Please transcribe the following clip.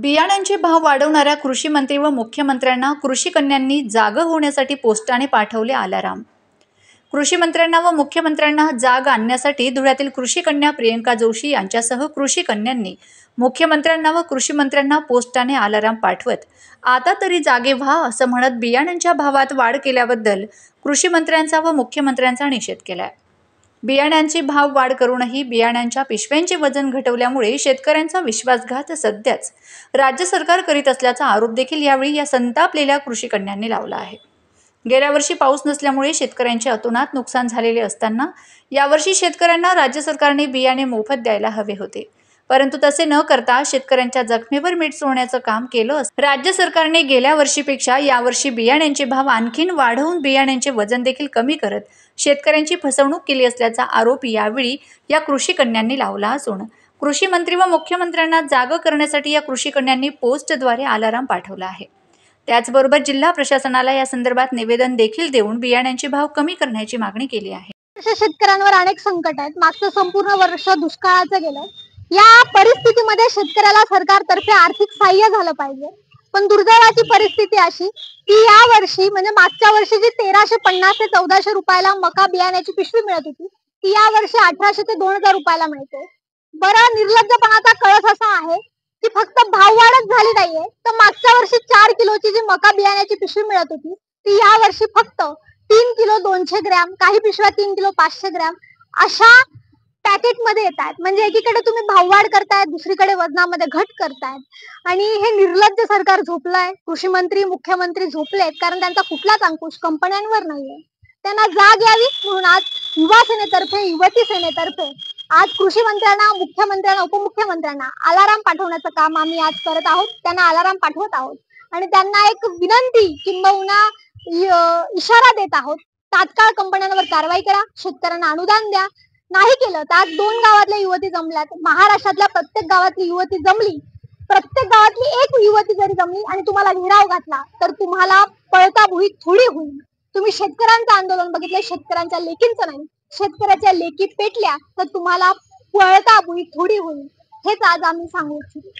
बियाण्यांचे भाव वाढवणाऱ्या कृषी मंत्री व मुख्यमंत्र्यांना कृषी कन्यांनी जाग होण्यासाठी पोस्टाने पाठवले अलाराम। कृषी मंत्र्यांना व मुख्यमंत्र्यांना जाग आणण्यासाठी धुळ्यातील कृषी कन्या प्रियंका जोशी यांच्यासह कृषी कन्यांनी मुख्यमंत्र्यांना व कृषी मंत्र्यांना पोस्टाने अलाराम पाठवत आता तरी जागे व्हा असं म्हणत बियाण्यांच्या भावात वाढ केल्याबद्दल कृषी मंत्र्यांचा व मुख्यमंत्र्यांचा निषेध केलाय। बियाण्यांची भाव वाढ करूनही बियाण्यांच्या पिशव्यांचे वजन घटवल्यामुळे शेतकऱ्यांचा विश्वासघात सध्याच राज्य सरकार करीत असल्याचा आरोप देखील यावेळी या संतापलेल्या कृषी कन्यांनी लावला आहे। गेल्या वर्षी पाऊस नसल्यामुळे शेतकऱ्यांचे अतोनात नुकसान झालेले असताना यावर्षी शेतकऱ्यांना राज्य सरकारने बियाणे मोफत द्यायला हवे होते, परंतु तसे न करता शेतकऱ्यांच्या जखमेवर मीठ चोळण्याचं काम केलं। राज्य सरकारने गेल्या वर्षीपेक्षा यावर्षी बियाण्यांचे भाव आणखीन वाढवून बियाण्यांचे वजन देखील कमी करत शेतकऱ्यांची फसवणूक केली असल्याचा आरोप यावेळी या कृषी कन्यांनी लावला असून कृषी मंत्री व मुख्यमंत्र्यांना जाग करण्यासाठी या कृषी कन्यांनी पोस्टद्वारे अलाराम पाठवला आहे। त्याचबरोबर जिल्हा प्रशासनाला या संदर्भात निवेदन देखील देऊन बियाण्यांचे भाव कमी करण्याची मागणी केली आहे। शेतकऱ्यांवर अनेक संकट आहेत। मागचं संपूर्ण वर्ष दुष्काळाचं गेलं। या परिस्थितीमध्ये शेतकऱ्याला सरकारतर्फे आर्थिक सहाय्य झालं पाहिजे, पण दुर्दैवाची परिस्थिती अशी की या वर्षी म्हणजे मागच्या वर्षी जी 1350 ते 1400 रुपयाला मका बियाण्याची पिशवी मिळत होती ती या वर्षी 1800 ते 2000 रुपयाला मिळते। बरं, निर्लज्जपणाचा कळस असा आहे की फक्त भाव वाढच झाली नाहीये, तर मागच्या वर्षी 4 किलोची जी मका बियाण्याची पिशवी मिळत होती ती या वर्षी फक्त 3 किलो 200 ग्रॅम, काही पिशव्या 3 किलो 500 ग्रॅम अशा पॅकेट मध्ये येतात। म्हणजे एकीकडे तुम्ही भाववाढ करतायत, दुसरीकडे वजनामध्ये घट करतायत आणि हे निर्लज्ज सरकार झोपलंय। कृषी मंत्री मुख्यमंत्री झोपलेत, कारण त्यांचा कुठलाच अंकुश कंपन्यांवर नाहीये। त्यांना जाग यावी म्हणून आज युवा सेनेतर्फे, युवती सेनेतर्फे आज कृषी मंत्र्यांना, मुख्यमंत्र्यांना, उपमुख्यमंत्र्यांना अलाराम पाठवण्याचं काम आम्ही आज करत आहोत। त्यांना अलाराम पाठवत आहोत आणि त्यांना एक विनंती किंबहुना इशारा देत आहोत, तात्काळ कंपन्यांवर कारवाई करा, शेतकऱ्यांना अनुदान द्या। नाही केलं तर आज 2 गावातल्या युवती जमल्यात, महाराष्ट्रातल्या प्रत्येक गावातली युवती जमली, प्रत्येक गावातली एक युवती जरी जमली आणि तुम्हाला घेराव घातला तर तुम्हाला पळता भुईत थोडी होईल। तुम्ही शेतकऱ्यांचं आंदोलन बघितलं, शेतकऱ्यांच्या लेकींचं नाही। शेतकऱ्याच्या लेकी पेटल्या तर तुम्हाला पळता भुईत थोडी होईल, हेच आज आम्ही सांगू इच्छितो।